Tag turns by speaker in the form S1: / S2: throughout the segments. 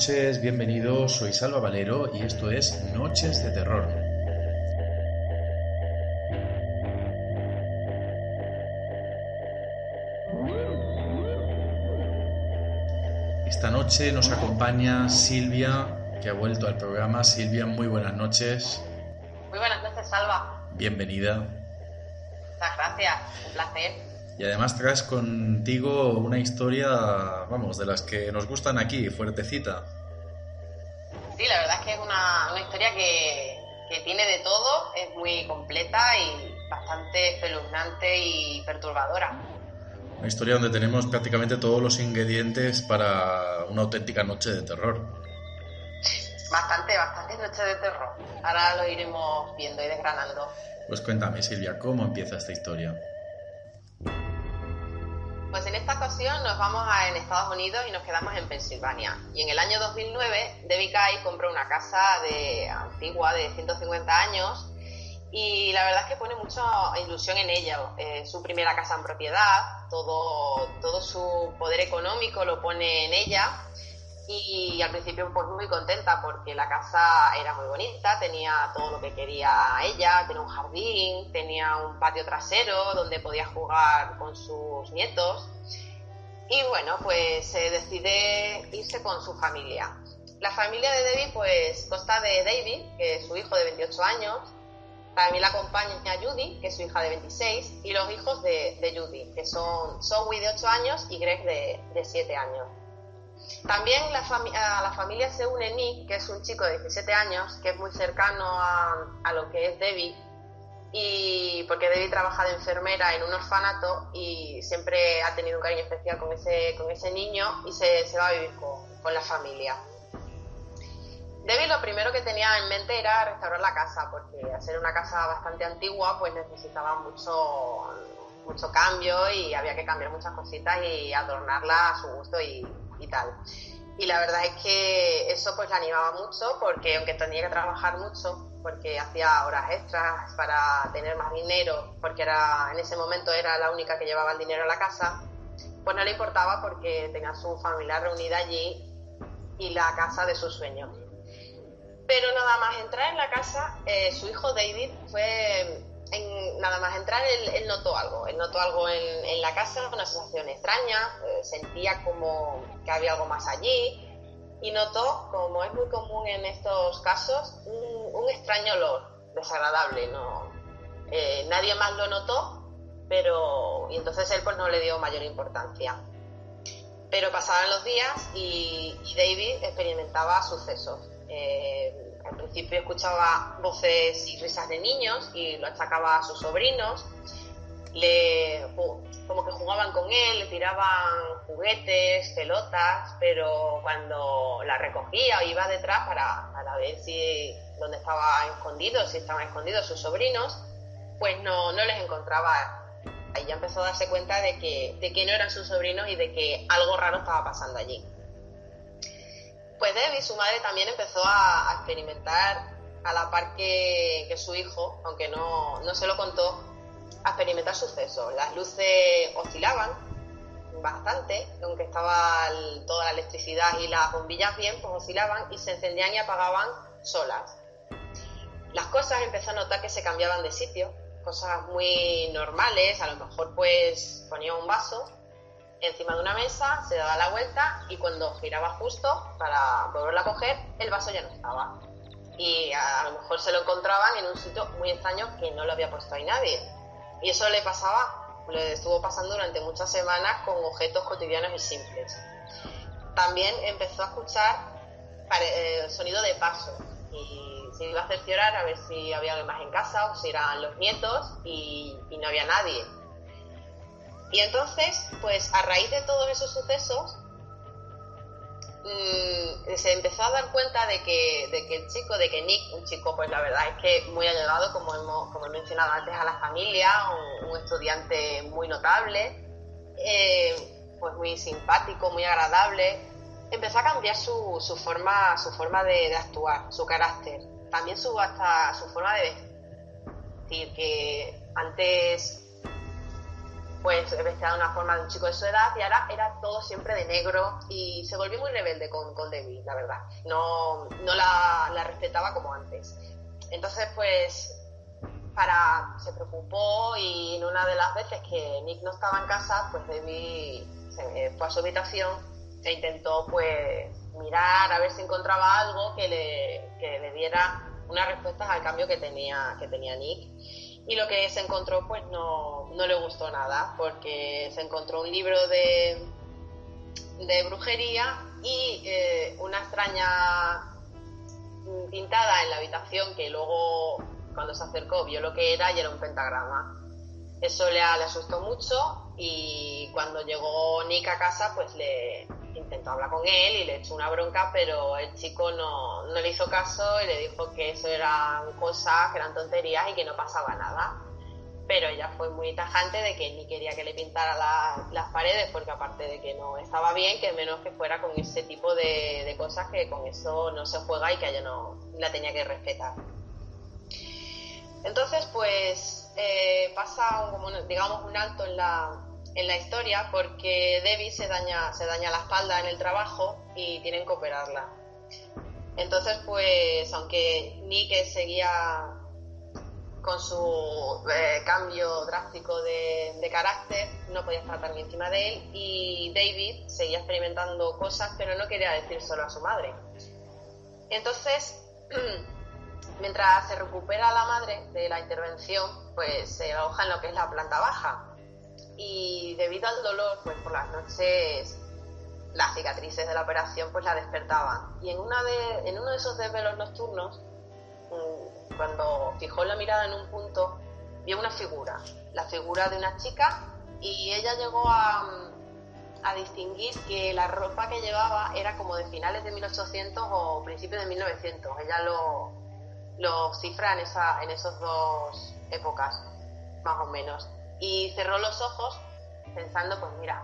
S1: noches, bienvenidos, soy Salva Valero y esto es Noches de Terror. Esta noche nos acompaña Silvia, que ha vuelto al programa. Silvia, muy buenas noches.
S2: Muy buenas noches, Salva.
S1: Bienvenida.
S2: Muchas gracias, un placer.
S1: Y además traes contigo una historia, vamos, de las que nos gustan aquí, fuertecita.
S2: Sí, la verdad es que es una historia que tiene de todo, es muy completa y bastante espeluznante y perturbadora.
S1: Una historia donde tenemos prácticamente todos los ingredientes para una auténtica noche de terror.
S2: Bastante noche de terror. Ahora lo iremos viendo y desgranando.
S1: Pues cuéntame, Silvia, ¿cómo empieza esta historia?
S2: Pues en esta ocasión nos vamos en Estados Unidos y nos quedamos en Pensilvania. Y en el año 2009, Debbie Kay compró una casa antigua de 150 años y la verdad es que pone mucha ilusión en ella. Su primera casa en propiedad, todo su poder económico lo pone en ella. Y al principio pues muy contenta porque la casa era muy bonita, tenía todo lo que quería ella, tenía un jardín, tenía un patio trasero donde podía jugar con sus nietos y bueno, pues se decide irse con su familia. La familia de Debbie pues consta de David, que es su hijo de 28 años, también la acompaña Judy, que es su hija de 26, y los hijos de Judy, que son Zoe de 8 años y Greg de 7 años. También a la familia se une Nick, que es un chico de 17 años, que es muy cercano a lo que es Debbie, y porque Debbie trabaja de enfermera en un orfanato y siempre ha tenido un cariño especial con ese niño y se va a vivir con la familia. Debbie lo primero que tenía en mente era restaurar la casa, porque al ser una casa bastante antigua, pues necesitaba mucho cambio y había que cambiar muchas cositas y adornarla a su gusto y tal. Y la verdad es que eso pues la animaba mucho porque aunque tenía que trabajar mucho, porque hacía horas extras para tener más dinero, porque en ese momento era la única que llevaba el dinero a la casa, pues no le importaba porque tenía a su familia reunida allí y la casa de sus sueños. Pero nada más entrar en la casa, su hijo David nada más entrar, él notó algo en la casa, una sensación extraña, sentía como que había algo más allí y notó, como es muy común en estos casos, un extraño olor desagradable. Nadie más lo notó, y entonces él pues no le dio mayor importancia. Pero pasaban los días y David experimentaba sucesos. Al principio escuchaba voces y risas de niños y lo achacaba a sus sobrinos, como que jugaban con él, le tiraban juguetes, pelotas, pero cuando la recogía o iba detrás para ver dónde estaban escondidos sus sobrinos, pues no les encontraba. Ahí ya empezó a darse cuenta de que no eran sus sobrinos y de que algo raro estaba pasando allí. Pues Debbie, su madre, también empezó a experimentar a la par que su hijo, aunque no se lo contó, a experimentar sucesos. Las luces oscilaban bastante, aunque estaba toda la electricidad y las bombillas bien, pues oscilaban y se encendían y apagaban solas. Las cosas empezó a notar que se cambiaban de sitio, cosas muy normales, a lo mejor pues ponía un vaso encima de una mesa, se daba la vuelta y cuando giraba justo para volverla a coger, el vaso ya no estaba. Y a lo mejor se lo encontraban en un sitio muy extraño que no lo había puesto ahí nadie. Y eso le estuvo pasando durante muchas semanas con objetos cotidianos y simples. También empezó a escuchar sonido de pasos y se iba a cerciorar a ver si había alguien más en casa o si eran los nietos y no había nadie. Y entonces, pues a raíz de todos esos sucesos, se empezó a dar cuenta de que Nick, un chico pues la verdad es que muy allegado, como he mencionado antes, a la familia, un estudiante muy notable, pues muy simpático, muy agradable, empezó a cambiar su forma de actuar, su carácter, también hasta su forma de vestir, que antes pues vestía de una forma de un chico de su edad, y ahora era todo siempre de negro, y se volvió muy rebelde con Debbie, la verdad. No la respetaba como antes. Entonces, pues, se preocupó, y en una de las veces que Nick no estaba en casa, pues Debbie fue a su habitación e intentó, pues, mirar a ver si encontraba algo que le diera unas respuestas al cambio que tenía Nick. Y lo que se encontró, pues no le gustó nada, porque se encontró un libro de brujería y una extraña pintada en la habitación, que luego, cuando se acercó, vio lo que era, y era un pentagrama. Eso le asustó mucho, y cuando llegó Nick a casa, pues le intentó hablar con él y le echó una bronca, pero el chico no le hizo caso y le dijo que eso eran cosas, que eran tonterías y que no pasaba nada. Pero ella fue muy tajante de que ni quería que le pintara las paredes, porque aparte de que no estaba bien, que menos que fuera con ese tipo de cosas, que con eso no se juega y que ella no la tenía que respetar. Entonces, pues pasa digamos un alto en la historia, porque Debbie se daña la espalda en el trabajo y tienen que operarla. Entonces, pues, aunque Nick seguía con su cambio drástico de carácter, no podía estar tan encima de él, y David seguía experimentando cosas, pero no quería decir solo a su madre. Entonces, mientras se recupera la madre de la intervención, pues se aloja en lo que es la planta baja, y debido al dolor, pues por las noches las cicatrices de la operación pues la despertaban, y en uno de esos desvelos nocturnos, cuando fijó la mirada en un punto, vio una figura, la figura de una chica, y ella llegó a distinguir que la ropa que llevaba era como de finales de 1800 o principios de 1900. Ella lo cifra en esas dos épocas, más o menos. Y cerró los ojos pensando, pues mira,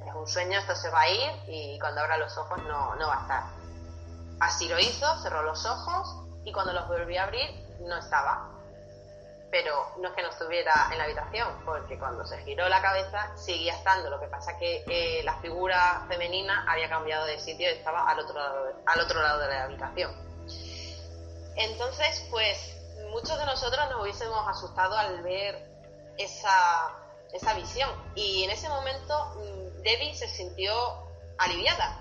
S2: es un sueño, esto se va a ir, y cuando abra los ojos no va a estar. Así lo hizo, cerró los ojos, y cuando los volvió a abrir no estaba. Pero no es que no estuviera en la habitación, porque cuando se giró la cabeza seguía estando. Lo que pasa que la figura femenina había cambiado de sitio y estaba al otro lado de la habitación. Entonces, pues, muchos de nosotros nos hubiésemos asustado al ver esa visión. Y en ese momento Debbie se sintió aliviada,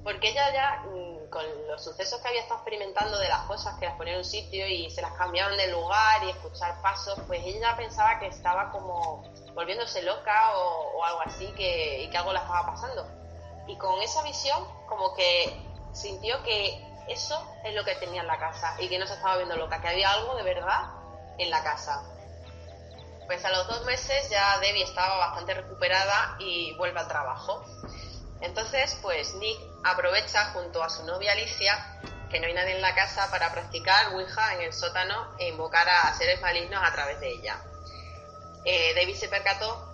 S2: porque ella ya, con los sucesos que había estado experimentando, de las cosas que las ponían en un sitio y se las cambiaban de lugar, y escuchar pasos, pues ella pensaba que estaba como volviéndose loca o algo así, y que algo la estaba pasando. Y con esa visión, como que sintió que eso es lo que tenía en la casa, y que no se estaba viendo loca, que había algo de verdad en la casa. Pues a los 2 meses ya Debbie estaba bastante recuperada y vuelve al trabajo. Entonces, pues Nick aprovecha, junto a su novia Alicia, que no hay nadie en la casa, para practicar Ouija en el sótano e invocar a seres malignos a través de ella. David se percató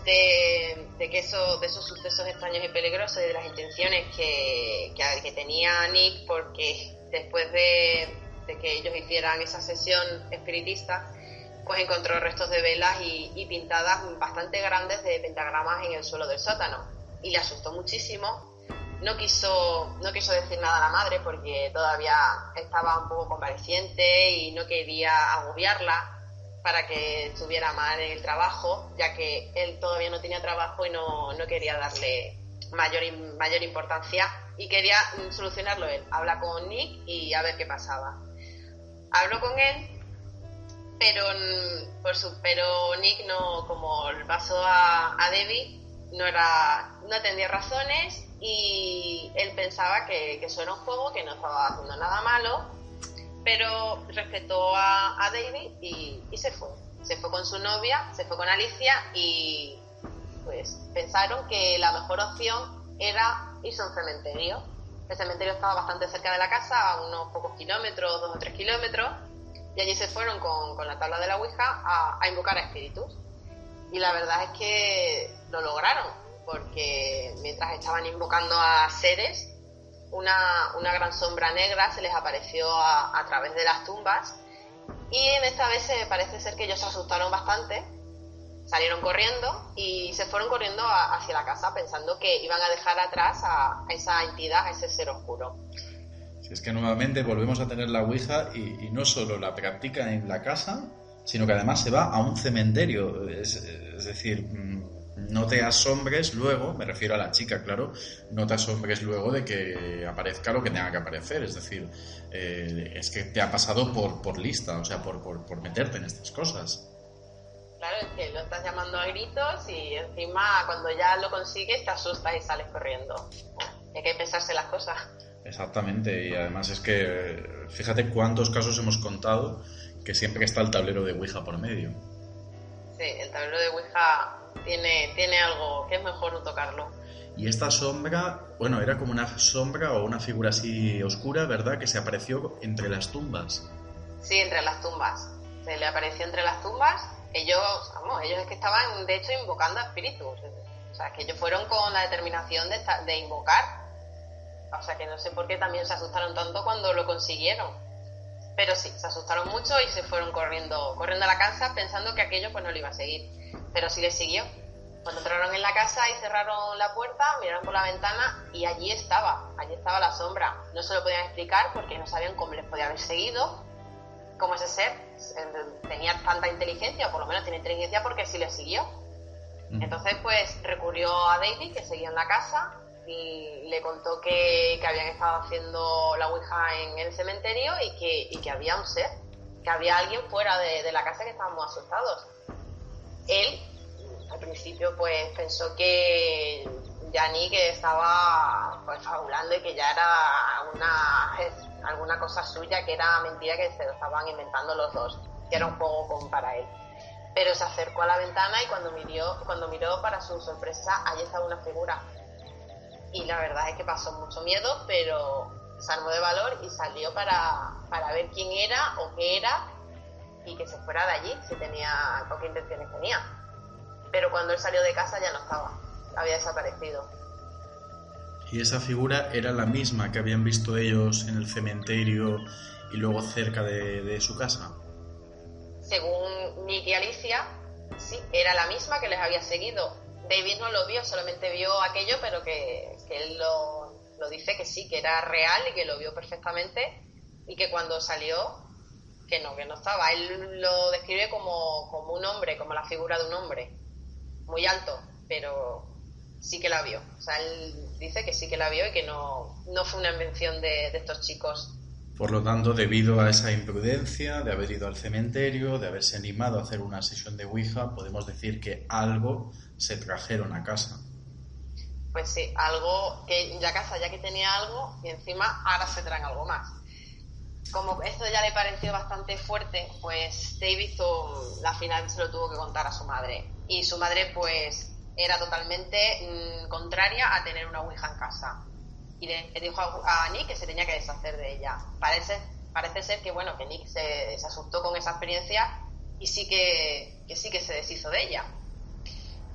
S2: de esos sucesos extraños y peligrosos, y de las intenciones que tenía Nick, porque después de que ellos hicieran esa sesión espiritista, pues encontró restos de velas y pintadas bastante grandes de pentagramas en el suelo del sótano, y le asustó muchísimo. No quiso decir nada a la madre, porque todavía estaba un poco convaleciente y no quería agobiarla para que estuviera mal en el trabajo, ya que él todavía no tenía trabajo y no quería darle mayor importancia, y quería solucionarlo él. Habla con Nick y a ver qué pasaba. Habló con él, pero Nick no, como le pasó a Debbie, no entendía razones, y él pensaba que eso era un juego, que no estaba haciendo nada malo, pero respetó a David y se fue con su novia, se fue con Alicia, y pues pensaron que la mejor opción era irse a un cementerio. El cementerio estaba bastante cerca de la casa, a unos pocos kilómetros, 2 o 3 kilómetros, y allí se fueron con la tabla de la Ouija a invocar a espíritus. Y la verdad es que lo lograron, porque mientras estaban invocando a seres, una gran sombra negra se les apareció a través de las tumbas, y en esta vez parece ser que ellos se asustaron bastante, Salieron corriendo y se fueron corriendo hacia la casa pensando que iban a dejar atrás a esa entidad, a ese ser oscuro.
S1: Si es que nuevamente volvemos a tener la Ouija y no solo la practica en la casa, sino que además se va a un cementerio. Es decir, no te asombres luego, me refiero a la chica, claro, no te asombres luego de que aparezca lo que tenga que aparecer. Es decir, es que te ha pasado por lista, o sea, por meterte en estas cosas.
S2: Claro, es que lo estás llamando a gritos y encima cuando ya lo consigues te asustas y sales corriendo. Hay que pensarse las cosas.
S1: Exactamente, y además es que fíjate cuántos casos hemos contado que siempre está el tablero de Ouija por medio.
S2: Sí, el tablero de Ouija tiene algo que es mejor no tocarlo.
S1: Y esta sombra, bueno, era como una sombra o una figura así oscura, ¿verdad? Que se apareció entre las tumbas.
S2: Sí, entre las tumbas. Se le apareció entre las tumbas. Ellos es que estaban, de hecho, invocando a espíritus. O sea, que ellos fueron con la determinación de invocar. O sea, que no sé por qué también se asustaron tanto cuando lo consiguieron. Pero sí, se asustaron mucho y se fueron corriendo a la casa pensando que aquello pues no lo iba a seguir. Pero sí les siguió. Cuando entraron en la casa y cerraron la puerta, miraron por la ventana y allí estaba la sombra. No se lo podían explicar porque no sabían cómo les podía haber seguido. Cómo ese ser tenía tanta inteligencia, o por lo menos tiene inteligencia porque sí le siguió. Entonces pues recurrió a David, que seguía en la casa, y le contó que habían estado haciendo la Ouija en el cementerio y que había un ser, que había alguien fuera de la casa que estaban muy asustados. Él al principio pues pensó que Yannick estaba pues fabulando y que ya era alguna cosa suya, que era mentira, que se lo estaban inventando los dos, que era un juego para él. Pero se acercó a la ventana y cuando miró, para su sorpresa, allí estaba una figura. Y la verdad es que pasó mucho miedo, pero se armó de valor y salió para ver quién era o qué era y que se fuera de allí, o qué intenciones tenía. Pero cuando él salió de casa ya no estaba, había desaparecido.
S1: ¿Y esa figura era la misma que habían visto ellos en el cementerio y luego cerca de su casa?
S2: Según Nick y Alicia, sí, era la misma que les había seguido. David no lo vio, solamente vio aquello, pero que él lo dice que sí, que era real y que lo vio perfectamente, y que cuando salió, que no estaba. Él lo describe como un hombre, como la figura de un hombre, muy alto, pero sí que la vio. O sea, él dice que sí que la vio y que no fue una invención de estos chicos.
S1: Por lo tanto, debido a esa imprudencia de haber ido al cementerio, de haberse animado a hacer una sesión de Ouija, podemos decir que algo se trajeron a casa.
S2: Pues sí, algo que la casa ya que tenía algo y encima ahora se traen algo más. Como esto ya le pareció bastante fuerte, pues David al final se lo tuvo que contar a su madre. Y su madre pues era totalmente contraria a tener una Ouija en casa. Y le dijo a Nick que se tenía que deshacer de ella. Parece ser que bueno, que Nick se asustó con esa experiencia y sí que se deshizo de ella.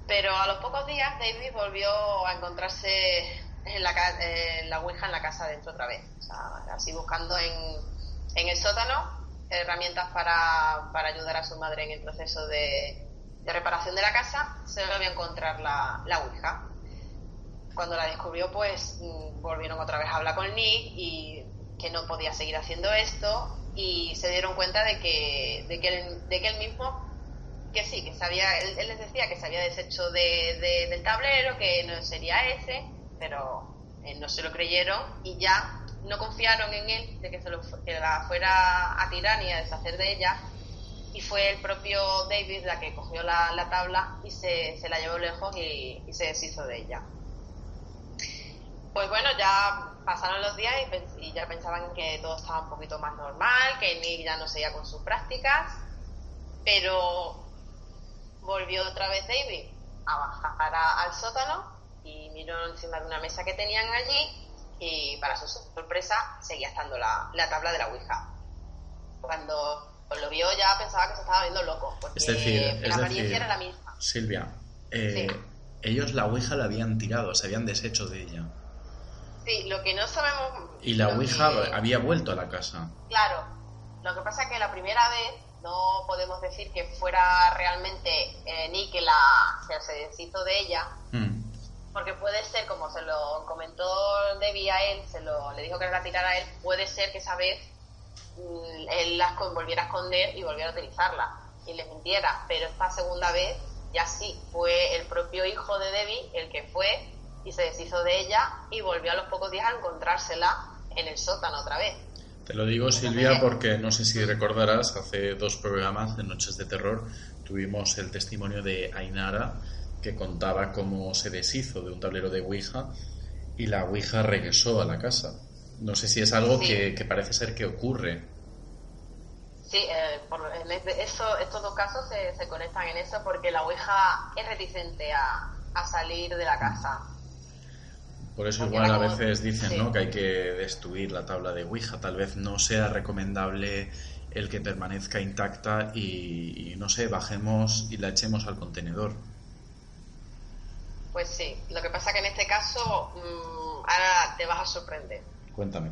S2: Pero a los pocos días David volvió a encontrarse en la Ouija en la casa dentro otra vez. O sea, así buscando en el sótano herramientas para ayudar a su madre en el proceso de reparación de la casa, se volvió a encontrar la Ouija. Cuando la descubrió, pues volvieron otra vez a hablar con Nick y que no podía seguir haciendo esto, y se dieron cuenta de que él mismo, que sí, que él les decía que se había deshecho del tablero, que no sería ese, pero no se lo creyeron y ya no confiaron en él de que la fuera a tirar ni a deshacer de ella, y fue el propio David la que cogió la tabla y se la llevó lejos y se deshizo de ella. Pues bueno, ya pasaron los días y ya pensaban que todo estaba un poquito más normal, que Nick ya no seguía con sus prácticas, pero volvió otra vez David a bajar al sótano y miró encima de una mesa que tenían allí y para su sorpresa seguía estando la tabla de la Ouija. Cuando lo vio ya pensaba que se estaba viendo loco, porque la apariencia era la misma.
S1: Silvia,
S2: sí.
S1: Ellos la Ouija la habían tirado, se habían deshecho de ella.
S2: Sí, lo que no sabemos...
S1: Y la Ouija había vuelto a la casa.
S2: Claro, lo que pasa es que la primera vez No podemos decir que fuera realmente Nick que se deshizo de ella, porque puede ser, como se lo comentó Debbie a él, le dijo que la tirara a él, puede ser que esa vez él las volviera a esconder y volviera a utilizarla y les mintiera, pero esta segunda vez ya sí, fue el propio hijo de Debbie el que fue y se deshizo de ella y volvió a los pocos días a encontrársela en el sótano otra vez.
S1: Te lo digo, Silvia, porque no sé si recordarás, hace 2 programas de Noches de Terror tuvimos el testimonio de Ainara, que contaba cómo se deshizo de un tablero de Ouija y la Ouija regresó a la casa. No sé si es algo que parece ser que ocurre.
S2: Sí, estos 2 casos se conectan en eso, porque la Ouija es reticente a salir de la casa.
S1: Por eso igual a veces dicen, ¿no?, que hay que destruir la tabla de Ouija. Tal vez no sea recomendable el que permanezca intacta y no sé, bajemos y la echemos al contenedor.
S2: Pues sí, lo que pasa que en este caso ahora te vas a sorprender.
S1: Cuéntame.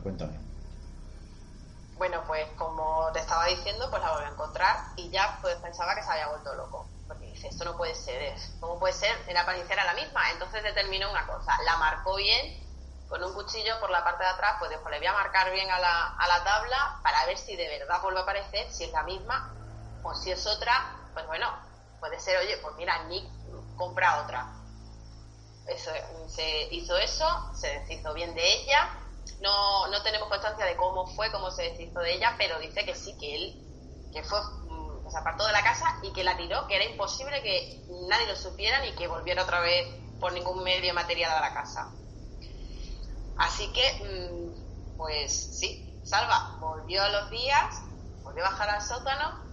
S2: Bueno, pues como te estaba diciendo, pues la volví a encontrar y ya pues pensaba que se había vuelto loco. Porque dice, esto no puede ser, ¿cómo puede ser? Era parecer a la misma. Entonces determinó una cosa, la marcó bien con un cuchillo por la parte de atrás, pues después le voy a marcar bien a la tabla para ver si de verdad vuelve a aparecer, si es la misma o si es otra. Pues bueno, puede ser, oye, pues mira, Nick compra otra. Se hizo eso, se deshizo bien de ella. No tenemos constancia de cómo se deshizo de ella, pero dice que sí, que se apartó de la casa y que la tiró, que era imposible que nadie lo supiera ni que volviera otra vez por ningún medio material a la casa. Así que, pues sí, Salva volvió a los días, volvió a bajar al sótano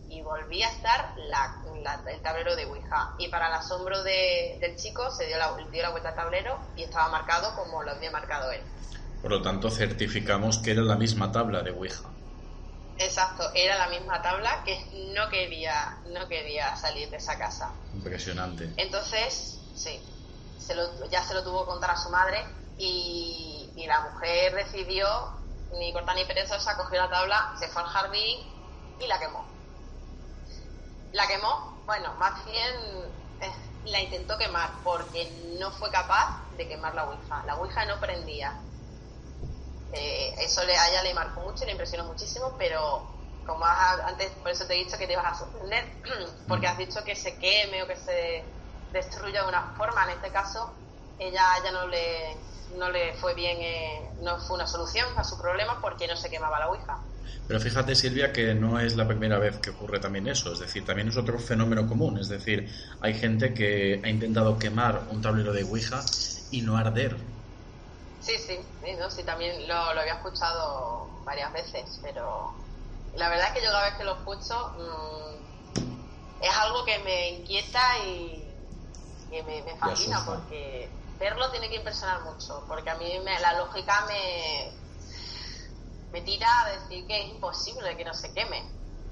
S2: y volvía a estar el tablero de Ouija. Y para el asombro del chico, dio la vuelta al tablero y estaba marcado como lo había marcado él.
S1: Por lo tanto, certificamos que era la misma tabla de Ouija.
S2: Exacto, era la misma tabla, que no quería salir de esa casa.
S1: Impresionante.
S2: Entonces, sí, ya se lo tuvo que contar a su madre y la mujer decidió, ni corta ni perezosa, cogió la tabla, se fue al jardín y la quemó. Bueno, más bien la intentó quemar porque no fue capaz de quemar la Ouija. La Ouija no prendía. Eso a ella le marcó mucho, le impresionó muchísimo, pero como antes, por eso te he dicho que te ibas a sorprender, porque has dicho que se queme o que se destruya de una forma. En este caso, ella no le fue bien, no fue una solución a su problema porque no se quemaba la Ouija.
S1: Pero fíjate, Silvia, que no es la primera vez que ocurre también eso, es decir, también es otro fenómeno común, es decir, hay gente que ha intentado quemar un tablero de Ouija y no arder. Sí,
S2: también lo había escuchado varias veces, pero la verdad es que yo cada vez que lo escucho es algo que me inquieta y que me fascina, porque verlo tiene que impresionar mucho, porque a mí la lógica me tira a decir que es imposible que no se queme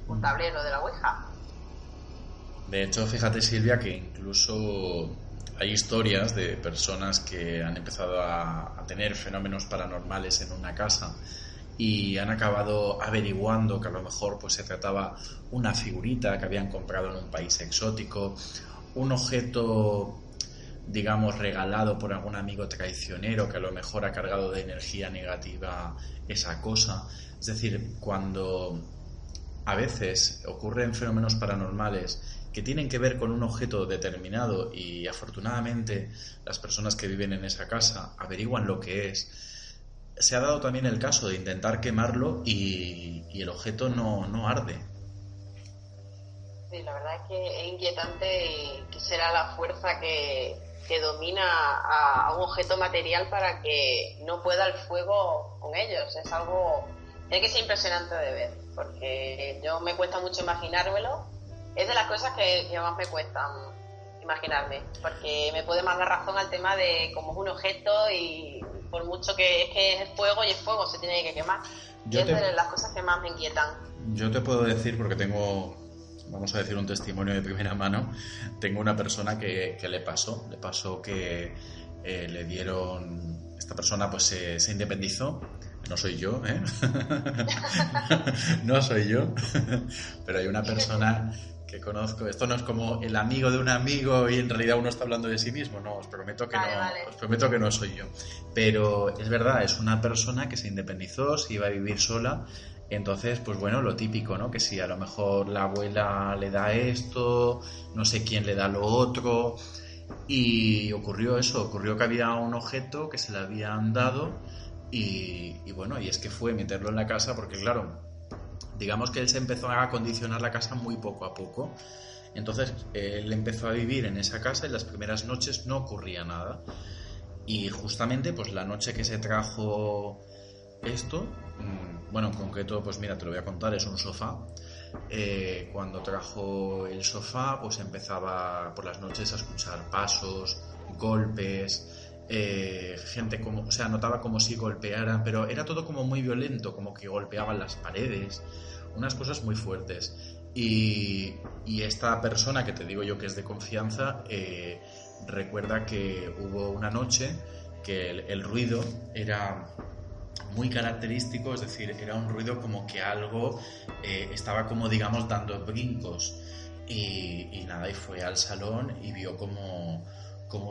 S2: un tablero de la Ouija.
S1: De hecho, fíjate, Silvia, que incluso hay historias de personas que han empezado a tener fenómenos paranormales en una casa y han acabado averiguando que a lo mejor pues se trataba una figurita que habían comprado en un país exótico, un objeto, digamos, regalado por algún amigo traicionero que a lo mejor ha cargado de energía negativa esa cosa. Es decir, cuando a veces ocurren fenómenos paranormales que tienen que ver con un objeto determinado y afortunadamente las personas que viven en esa casa averiguan lo que es, se ha dado también el caso de intentar quemarlo y el objeto no arde.
S2: Sí, la verdad es que es inquietante que será la fuerza que domina a un objeto material para que no pueda el fuego con ellos. Es algo, tiene que ser impresionante de ver, porque yo me cuesta mucho imaginármelo. Es de las cosas que más me cuestan imaginarme, porque me puede más dar razón al tema de cómo es un objeto y por mucho que es fuego y es fuego, se tiene que quemar. Es de las cosas que más me inquietan.
S1: Yo te puedo decir, porque tengo, vamos a decir, un testimonio de primera mano. Tengo una persona que le pasó que le dieron, esta persona pues se independizó en no soy yo, ¿eh? No soy yo, pero hay una persona que conozco. Esto no es como el amigo de un amigo y en realidad uno está hablando de sí mismo. No, os prometo que
S2: Vale.
S1: os prometo que no soy yo. Pero es verdad, es una persona que se independizó, se iba a vivir sola. Entonces, pues bueno, lo típico, ¿no? Que si a lo mejor la abuela le da esto, no sé quién le da lo otro. Y ocurrió eso, ocurrió que había un objeto que se le habían dado y bueno, y es que fue meterlo en la casa porque claro, digamos que él se empezó a acondicionar la casa muy poco a poco. Entonces él empezó a vivir en esa casa y las primeras noches no ocurría nada. Y justamente pues la noche que se trajo esto, bueno, en concreto, pues mira, te lo voy a contar, es un sofá. Cuando trajo el sofá, pues empezaba por las noches a escuchar pasos, golpes, gente como, o sea, notaba como si golpearan, pero era todo como muy violento, como que golpeaban las paredes, unas cosas muy fuertes. Y esta persona que te digo yo que es de confianza, recuerda que hubo una noche que el ruido era muy característico, es decir, era un ruido como que algo estaba como digamos dando brincos y nada, y fue al salón y vio como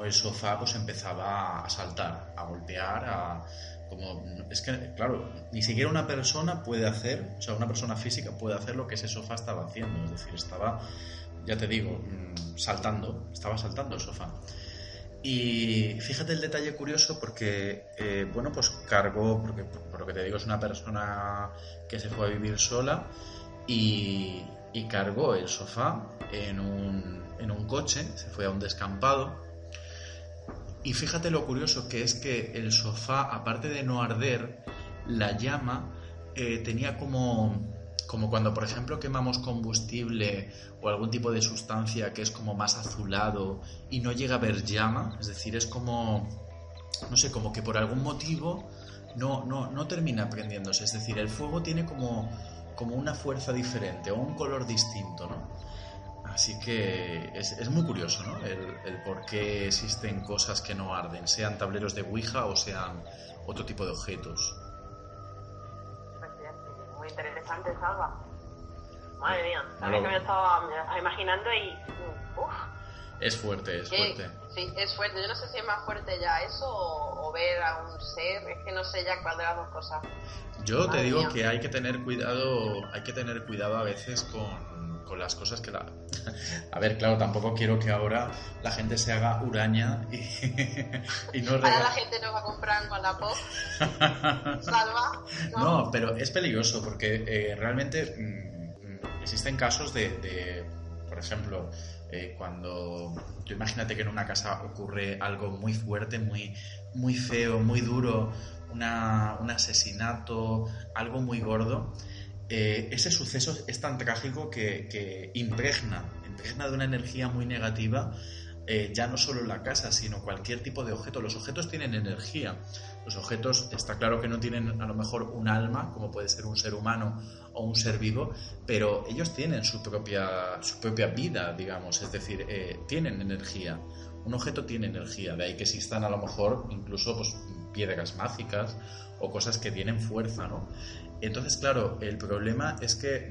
S1: el sofá pues empezaba a saltar, a golpear, como, es que claro, ni siquiera una persona puede hacer, o sea, una persona física puede hacer lo que ese sofá estaba haciendo, es decir, estaba, ya te digo, estaba saltando el sofá. Y fíjate el detalle curioso porque, bueno, pues cargó, porque por lo que te digo es una persona que se fue a vivir sola y cargó el sofá en un coche, se fue a un descampado. Y fíjate lo curioso que es que el sofá, aparte de no arder, la llama tenía como cuando, por ejemplo, quemamos combustible o algún tipo de sustancia que es como más azulado y no llega a haber llama, es decir, es como, no sé, como que por algún motivo no termina prendiéndose, es decir, el fuego tiene como una fuerza diferente o un color distinto, ¿no? Así que es muy curioso, ¿no? El por qué existen cosas que no arden, sean tableros de Ouija o sean otro tipo de objetos.
S2: Pues sí, muy interesante, Salva. Madre mía,
S1: No
S2: sabes
S1: lo-
S2: que me estaba imaginando y... Uf,
S1: Es fuerte, es fuerte.
S2: sí, es fuerte. Yo no sé si es más fuerte ya eso o ver a un ser. Es que no sé ya cuál de las dos cosas.
S1: Yo te
S2: Madre
S1: digo
S2: mía.
S1: que hay que tener cuidado a veces con las cosas que la... A ver, claro, tampoco quiero que ahora la gente se haga huraña y no
S2: Ahora la
S1: rega...
S2: gente nos va a comprar con la pop. Salva, ¿no?
S1: No, pero es peligroso porque realmente existen casos por ejemplo, cuando tú imagínate que en una casa ocurre algo muy fuerte, muy feo, muy duro, un asesinato, algo muy gordo. Ese suceso es tan trágico que impregna de una energía muy negativa ya no solo la casa, sino cualquier tipo de objeto. Los objetos tienen energía. Los objetos, está claro que no tienen a lo mejor un alma, como puede ser un ser humano o un ser vivo, pero ellos tienen su propia vida, digamos, es decir, tienen energía. Un objeto tiene energía, de ahí que existan a lo mejor incluso pues, piedras mágicas o cosas que tienen fuerza, ¿no? Entonces, claro, el problema es que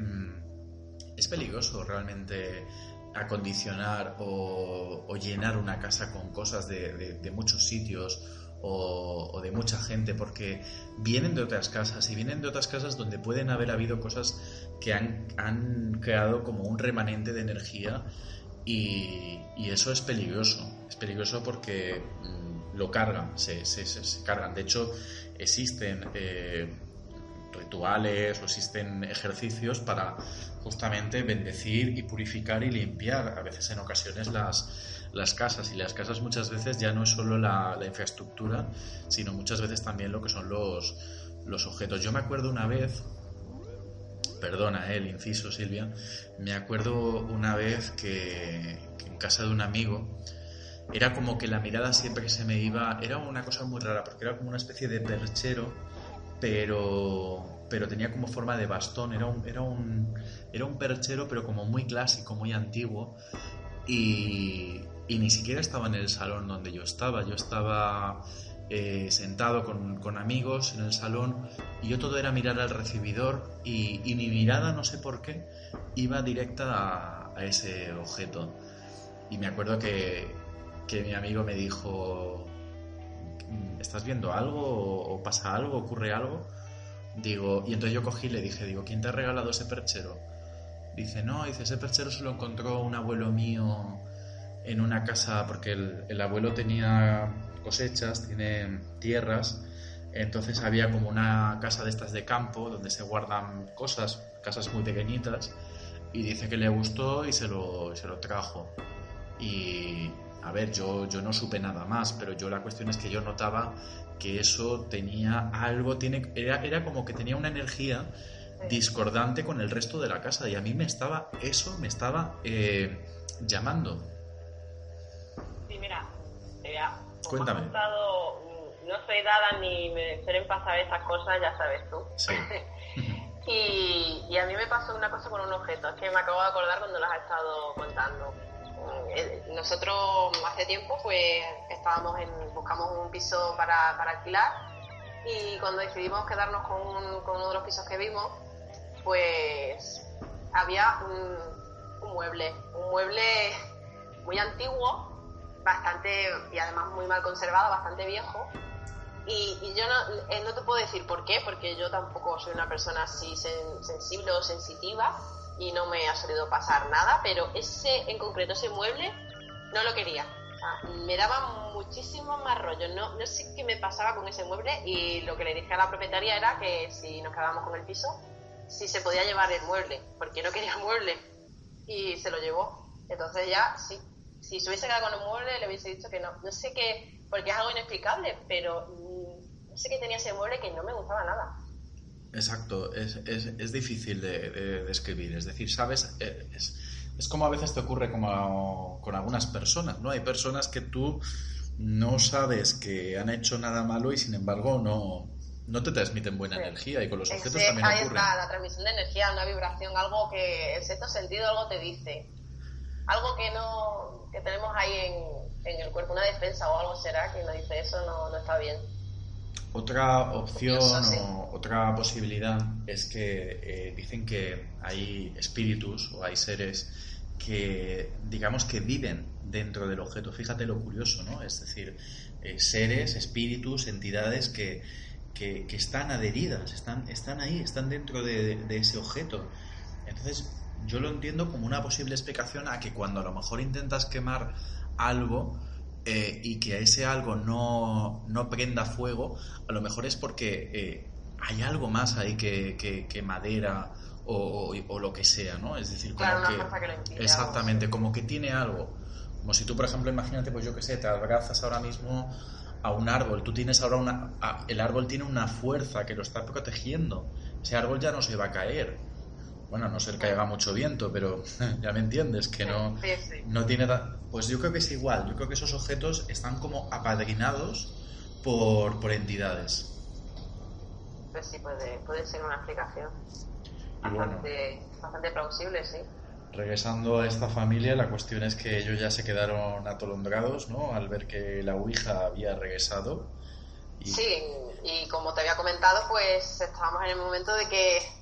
S1: es peligroso realmente acondicionar o llenar una casa con cosas de muchos sitios o de mucha gente, porque vienen de otras casas y vienen de otras casas donde pueden haber habido cosas que han creado como un remanente de energía y eso es peligroso porque lo cargan, se cargan. De hecho, existen rituales o existen ejercicios para justamente bendecir y purificar y limpiar a veces en ocasiones las casas, y las casas muchas veces ya no es solo la infraestructura, sino muchas veces también lo que son los objetos. Yo me acuerdo una vez, perdona el inciso, Silvia, me acuerdo una vez que en casa de un amigo era como que la mirada siempre que se me iba, era una cosa muy rara porque era como una especie de perchero, pero tenía como forma de bastón, era un perchero pero como muy clásico, muy antiguo, y ni siquiera estaba en el salón donde yo estaba sentado con amigos en el salón, y yo todo era mirar al recibidor y mi mirada, no sé por qué, iba directa a ese objeto. Y me acuerdo que mi amigo me dijo: ¿estás viendo algo? ¿O pasa algo? ¿Ocurre algo? Digo, y entonces yo cogí y le dije, ¿quién te ha regalado ese perchero? Dice, no, ese perchero se lo encontró un abuelo mío en una casa, porque el abuelo tenía cosechas, tiene tierras, entonces había como una casa de estas de campo donde se guardan cosas, casas muy pequeñitas, y dice que le gustó y se lo trajo. Y a ver, yo no supe nada más, pero la cuestión es que yo notaba que eso tenía algo, era como que tenía una energía discordante con el resto de la casa, y a mí me estaba llamando.
S2: Sí, mira,
S1: cuéntame.
S2: No soy dada ni me suelen pasar estas cosas, ya sabes tú.
S1: Sí.
S2: y a mí me pasó una cosa con un objeto, es que me acabo de acordar cuando las has estado contando. Nosotros hace tiempo pues buscamos un piso para alquilar, y cuando decidimos quedarnos con uno de los pisos que vimos, pues había un mueble muy antiguo, bastante, y además muy mal conservado, bastante viejo, y yo no te puedo decir por qué, porque yo tampoco soy una persona así sensible o sensitiva, y no me ha solido pasar nada, pero en concreto ese mueble no lo quería. O sea, me daba muchísimo más rollo. No sé qué me pasaba con ese mueble, y lo que le dije a la propietaria era que si nos quedábamos con el piso, si se podía llevar el mueble, porque no quería el mueble, y se lo llevó. Entonces ya, sí. Si se hubiese quedado con el mueble, le hubiese dicho que no. No sé qué, porque es algo inexplicable, pero no sé qué tenía ese mueble que no me gustaba nada.
S1: Exacto, es difícil de describir, es decir, ¿sabes? Es como a veces te ocurre como con algunas personas, ¿no? Hay personas que tú no sabes que han hecho nada malo y sin embargo no te transmiten buena energía, y con los objetos también ocurre.
S2: Ahí está, la transmisión de energía, una vibración, algo que el sexto sentido algo te dice, algo que tenemos ahí en el cuerpo, una defensa o algo será que nos dice eso no está bien.
S1: Otra opción o otra posibilidad es que dicen que hay espíritus o hay seres que, digamos, que viven dentro del objeto. Fíjate lo curioso, ¿no? Es decir, seres, espíritus, entidades que están adheridas, están ahí, están dentro de ese objeto. Entonces, yo lo entiendo como una posible explicación a que cuando a lo mejor intentas quemar algo, y que a ese algo no prenda fuego, a lo mejor es porque hay algo más ahí que madera o lo que sea, ¿no? Es decir, como
S2: claro, una fuerza que lo impide.
S1: Exactamente, como que tiene algo. Como si tú, por ejemplo, imagínate, pues yo qué sé, te abrazas ahora mismo a un árbol, tú tienes ahora el árbol tiene una fuerza que lo está protegiendo. Ese árbol ya no se va a caer. Bueno, a no ser que haya mucho viento, pero ya me entiendes, que no tiene... Pues yo creo que es igual, yo creo que esos objetos están como apadrinados por entidades.
S2: Pues sí, puede ser una explicación bastante plausible, sí.
S1: Regresando a esta familia, la cuestión es que ellos ya se quedaron atolondrados, ¿no? Al ver que la Ouija había regresado.
S2: Sí, y como te había comentado, pues estábamos en el momento de que...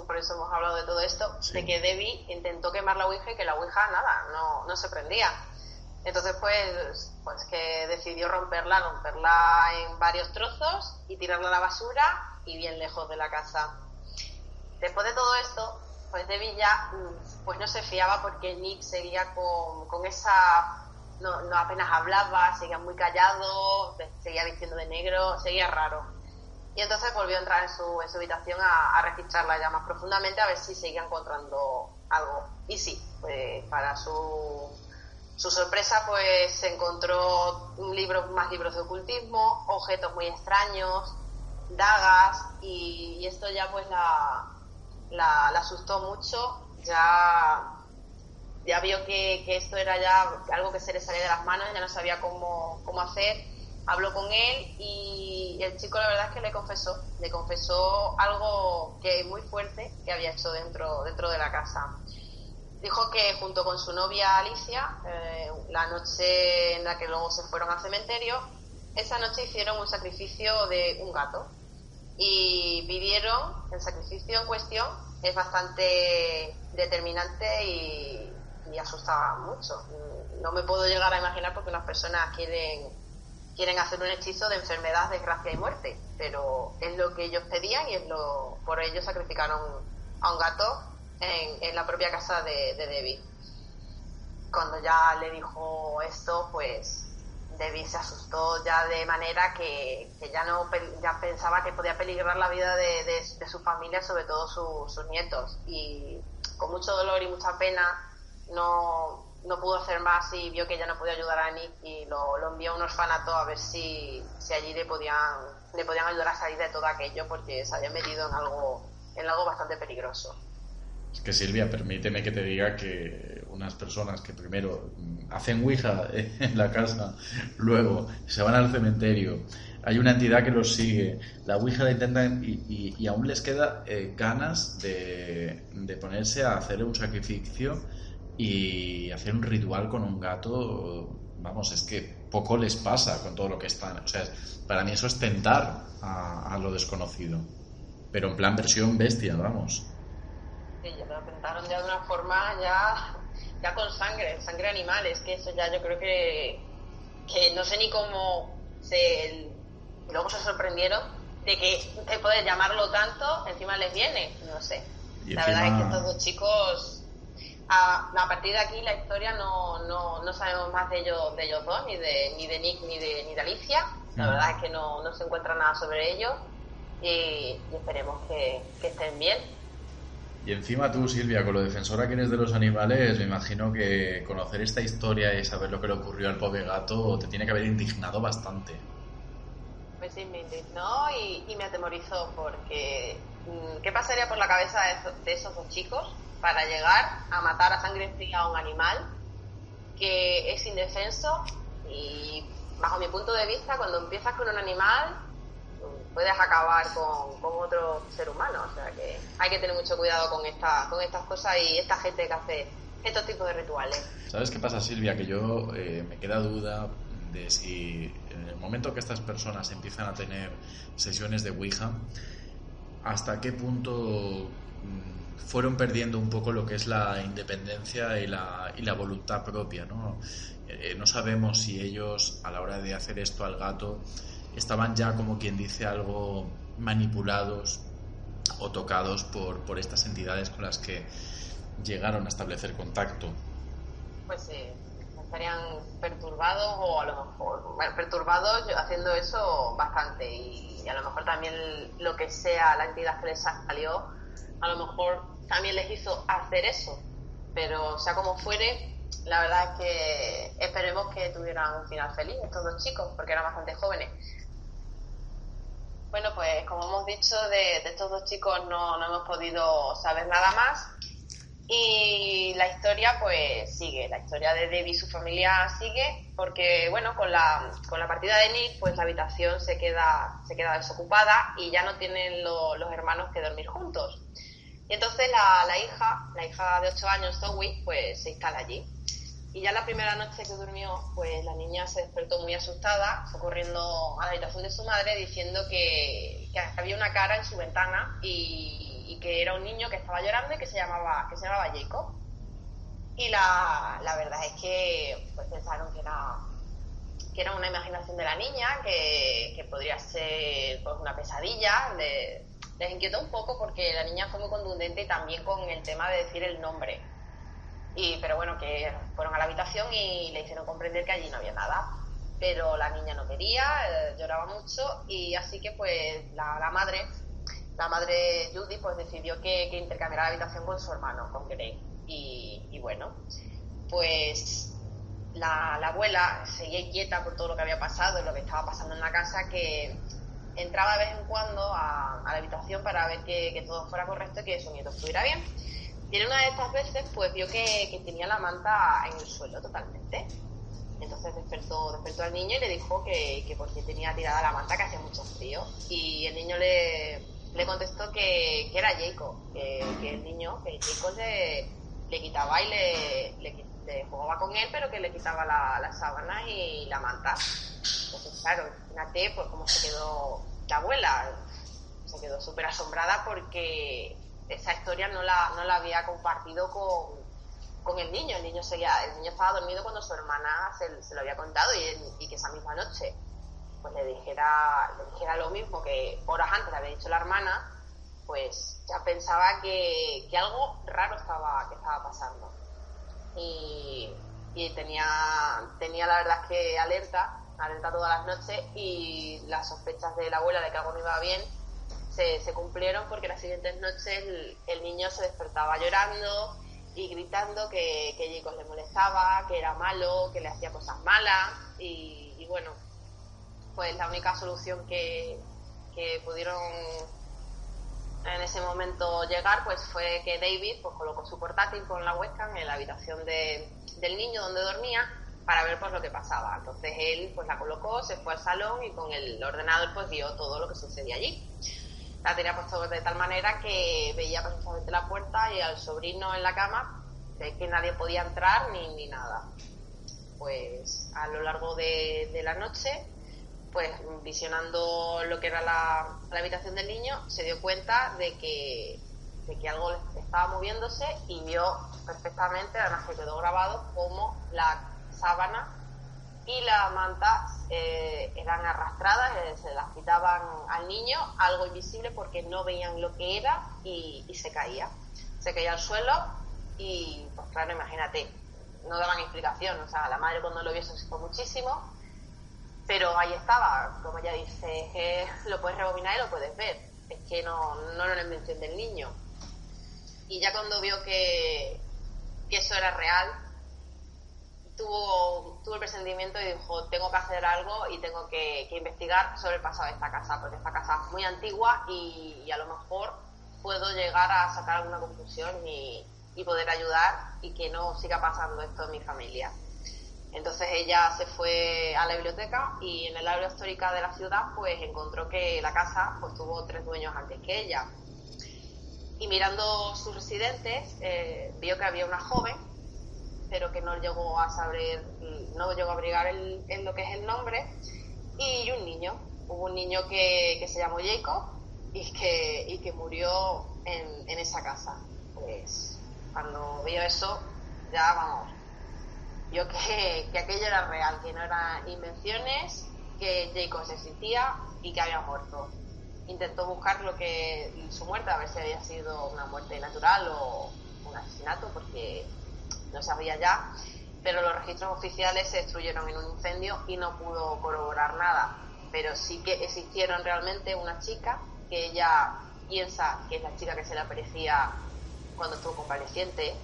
S2: Por eso hemos hablado de todo esto, sí. De que Debbie intentó quemar la Ouija y que la Ouija no se prendía. Entonces pues que decidió romperla en varios trozos y tirarla a la basura y bien lejos de la casa. Después de todo esto, pues Debbie ya pues no se fiaba, porque Nick seguía con esa... No apenas hablaba, seguía muy callado, seguía vistiendo de negro, seguía raro. Y entonces volvió a entrar en su habitación a registrarla ya más profundamente, a ver si seguía encontrando algo. Y sí, pues para su sorpresa, pues se encontró más libros de ocultismo, objetos muy extraños, dagas, y esto ya pues la asustó mucho. Ya vio que esto era ya algo que se le salía de las manos, ya no sabía cómo hacer. Habló con él y el chico, la verdad es que le confesó algo que muy fuerte que había hecho dentro de la casa. Dijo que junto con su novia Alicia, la noche en la que luego se fueron al cementerio, esa noche hicieron un sacrificio de un gato y vivieron el sacrificio en cuestión. Es bastante determinante y asustaba mucho. No me puedo llegar a imaginar porque unas personas quieren hacer un hechizo de enfermedad, desgracia y muerte, pero es lo que ellos pedían y por ello sacrificaron a un gato en la propia casa de Debbie. Cuando ya le dijo esto, pues Debbie se asustó ya de manera que ya pensaba que podía peligrar la vida de su familia, sobre todo sus nietos, y con mucho dolor y mucha pena no pudo hacer más y vio que ya no podía ayudar a Nick y lo envió a un orfanato a ver si allí le podían ayudar a salir de todo aquello, porque se había metido en algo bastante peligroso.
S1: Es que, Silvia, permíteme que te diga que unas personas que primero hacen ouija en la casa, luego se van al cementerio, hay una entidad que los sigue, la ouija la intentan y aún les queda ganas de ponerse a hacer un sacrificio y hacer un ritual con un gato. Vamos, es que poco les pasa con todo lo que están. O sea, para mí eso es tentar a lo desconocido, pero en plan versión bestia, vamos.
S2: Sí, ya lo intentaron ya de una forma ya con sangre animal. Es que eso ya yo creo que no sé ni cómo luego se sorprendieron de que te puedes llamarlo tanto, encima les viene, no sé.
S1: Y
S2: la
S1: encima...
S2: verdad es que estos dos chicos, a partir de aquí la historia no sabemos más de ellos dos, ni de Nick ni de Alicia. La verdad es que no se encuentra nada sobre ellos y esperemos que estén bien.
S1: Y encima tú, Silvia, con lo defensora que eres de los animales, me imagino que conocer esta historia y saber lo que le ocurrió al pobre gato te tiene que haber indignado bastante.
S2: Pues sí, me indignó y me atemorizó, porque ¿qué pasaría por la cabeza de esos dos chicos para llegar a matar a sangre fría a un animal que es indefenso? Y bajo mi punto de vista, cuando empiezas con un animal, puedes acabar con otro ser humano. O sea que hay que tener mucho cuidado con estas cosas y esta gente que hace estos tipos de rituales.
S1: ¿Sabes qué pasa, Silvia? Que yo me queda duda de si en el momento que estas personas empiezan a tener sesiones de Ouija, hasta qué punto fueron perdiendo un poco lo que es la independencia y la voluntad propia, ¿no? No sabemos si ellos, a la hora de hacer esto al gato, estaban ya, como quien dice, algo manipulados o tocados por estas entidades con las que llegaron a establecer contacto.
S2: Pues sí, estarían perturbados, o a lo mejor perturbados haciendo eso bastante, y a lo mejor también lo que sea la entidad que les salió, a lo mejor también les hizo hacer eso. Pero sea como fuere, la verdad es que esperemos que tuvieran un final feliz estos dos chicos, porque eran bastante jóvenes. Bueno, pues como hemos dicho, de estos dos chicos no hemos podido saber nada más, y la historia pues sigue. La historia de Debbie y su familia sigue, porque bueno, con la partida de Nick, pues la habitación se queda desocupada y ya no tienen los hermanos que dormir juntos. Y entonces la hija de 8 años, Zoe, pues se instala allí. Y ya la primera noche que durmió, pues la niña se despertó muy asustada, fue corriendo a la habitación de su madre diciendo que había una cara en su ventana y que era un niño que estaba llorando y que se llamaba Jacob. Y la verdad es que pues pensaron que era una imaginación de la niña, que podría ser pues una pesadilla. Les inquietó un poco porque la niña fue muy contundente, y también con el tema de decir el nombre. Pero bueno, que fueron a la habitación y le hicieron comprender que allí no había nada. Pero la niña no quería, lloraba mucho, y así que pues la madre Judy, pues decidió que intercambiara la habitación con su hermano, con Greg. Y bueno, pues la abuela seguía inquieta por todo lo que había pasado y lo que estaba pasando en la casa, que entraba de vez en cuando a la habitación para ver que todo fuera correcto y que su nieto estuviera bien. Y en una de estas veces pues vio que tenía la manta en el suelo totalmente. Entonces despertó al niño y le dijo que por qué tenía tirada la manta, que hacía mucho frío. Y el niño le contestó que era Jacob, que el niño, que Jacob le quitaba y jugaba con él, pero que le quitaba las sábanas y la manta. Entonces, claro, imagínate pues cómo se quedó la abuela. Se quedó súper asombrada porque esa historia no la había compartido con el niño. El niño estaba dormido cuando su hermana se lo había contado y que esa misma noche pues le dijera lo mismo que horas antes le había dicho la hermana, pues ya pensaba que algo raro estaba pasando. Y tenía la verdad es que alerta todas las noches, y las sospechas de la abuela de que algo no iba bien se cumplieron, porque las siguientes noches el niño se despertaba llorando y gritando que Jacob le molestaba, que era malo, que le hacía cosas malas, y bueno, pues la única solución que pudieron en ese momento llegar pues fue que David pues colocó su portátil con la webcam en la habitación del niño donde dormía para ver pues lo que pasaba. Entonces él pues la colocó, se fue al salón y con el ordenador pues vio todo lo que sucedía allí. La tenía puesto de tal manera que veía perfectamente la puerta y al sobrino en la cama, de que nadie podía entrar ni nada. Pues a lo largo de la noche, pues visionando lo que era la habitación del niño, se dio cuenta de que algo estaba moviéndose y vio perfectamente, además que quedó grabado, cómo la sábana y la manta eran arrastradas, se las quitaban al niño, algo invisible porque no veían lo que era, y se caía al suelo. Y pues claro, imagínate, no daban explicación, o sea, la madre cuando lo vio se asustó muchísimo, pero ahí estaba, como ella dice, lo puedes rebobinar y lo puedes ver, es que no era una invención del niño. Y ya cuando vio que eso era real, tuvo el presentimiento y dijo, tengo que hacer algo y tengo que investigar sobre el pasado de esta casa, porque esta casa es muy antigua y a lo mejor puedo llegar a sacar alguna conclusión y poder ayudar y que no siga pasando esto en mi familia. Entonces ella se fue a la biblioteca y en el área histórica de la ciudad pues encontró que la casa pues tuvo 3 dueños antes que ella. Y mirando sus residentes vio que había una joven, pero que no llegó a abrigar en lo que es el nombre, y un niño. Hubo un niño que se llamó Jacob y que murió en esa casa. Pues cuando vio eso, ya vamos, vio que aquello era real, que no eran invenciones, que Jacob existía y que había muerto. Intentó buscar su muerte, a ver si había sido una muerte natural o un asesinato, porque no sabía ya, pero los registros oficiales se destruyeron en un incendio y no pudo corroborar nada. Pero sí que existieron realmente una chica que ella piensa que es la chica que se le aparecía cuando estuvo convaleciente,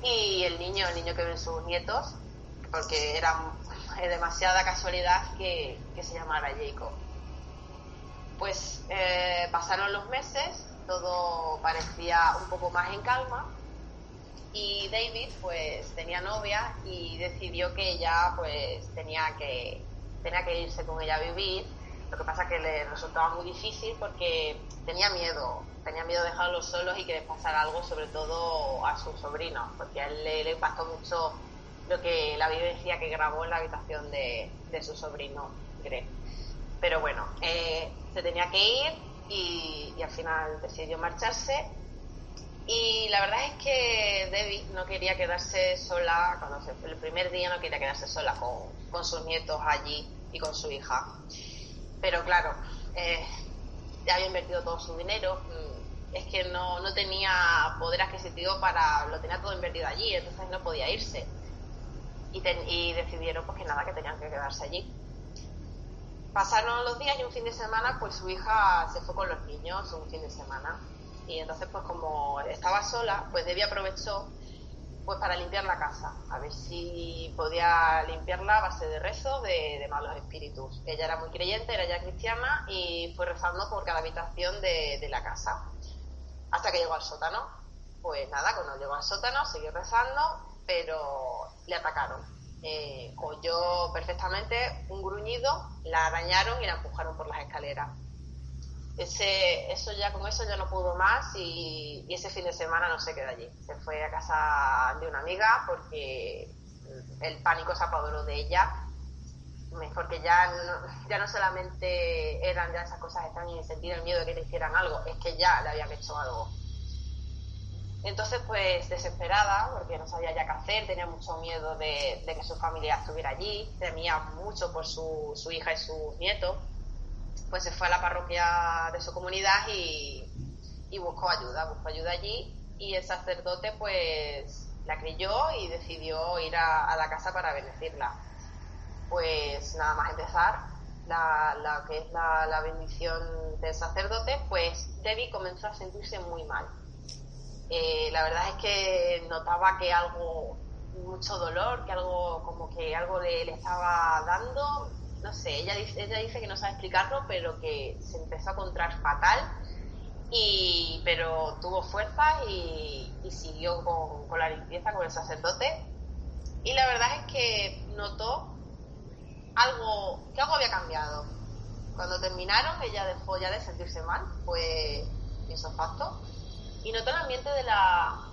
S2: y el niño que ven sus nietos, porque era demasiada casualidad que se llamara Jacob. Pues pasaron los meses, todo parecía un poco más en calma, y David pues tenía novia y decidió que ella pues tenía que irse con ella a vivir. Lo que pasa es que le resultaba muy difícil porque tenía miedo de dejarlos solos y que les pasara algo, sobre todo a sus sobrinos, porque a él le impactó mucho lo que la vivencia que grabó en la habitación de su sobrino Greg. Pero bueno, se tenía que ir y al final decidió marcharse. Y la verdad es que Debbie no quería quedarse sola, el primer día no quería quedarse sola con sus nietos allí y con su hija. Pero claro, ya había invertido todo su dinero, es que no tenía poder adquisitivo lo tenía todo invertido allí, entonces no podía irse. Y decidieron pues que nada, que tenían que quedarse allí. Pasaron los días y un fin de semana pues su hija se fue con los niños un fin de semana. Y entonces pues como estaba sola, pues Debbie aprovechó pues para limpiar la casa, a ver si podía limpiarla a base de rezo de malos espíritus. Ella era muy creyente, era ya cristiana, y fue rezando por cada habitación de la casa hasta que llegó al sótano. Pues nada, cuando llegó al sótano siguió rezando, pero le atacaron. Oyó perfectamente un gruñido, la arañaron y la empujaron por las escaleras. eso ya con eso ya no pudo más y ese fin de semana no se quedó allí. Se fue a casa de una amiga porque el pánico se apoderó de ella, porque ya no solamente eran ya esas cosas extrañas y sentir el miedo de que le hicieran algo, es que ya le habían hecho algo. Entonces, pues desesperada, porque no sabía ya qué hacer, tenía mucho miedo de que su familia estuviera allí, temía mucho por su hija y sus nietos, pues se fue a la parroquia de su comunidad y buscó ayuda allí, y el sacerdote pues la creyó y decidió ir a la casa para bendecirla. Pues nada más empezar la bendición del sacerdote, pues Debbie comenzó a sentirse muy mal. La verdad es que notaba que mucho dolor, que algo le estaba dando, no sé, ella dice que no sabe explicarlo, pero que se empezó a encontrar fatal, pero tuvo fuerza y siguió con la limpieza con el sacerdote, y la verdad es que notó que algo había cambiado. Cuando terminaron, ella dejó ya de sentirse mal, fue isofacto, y notó el ambiente de la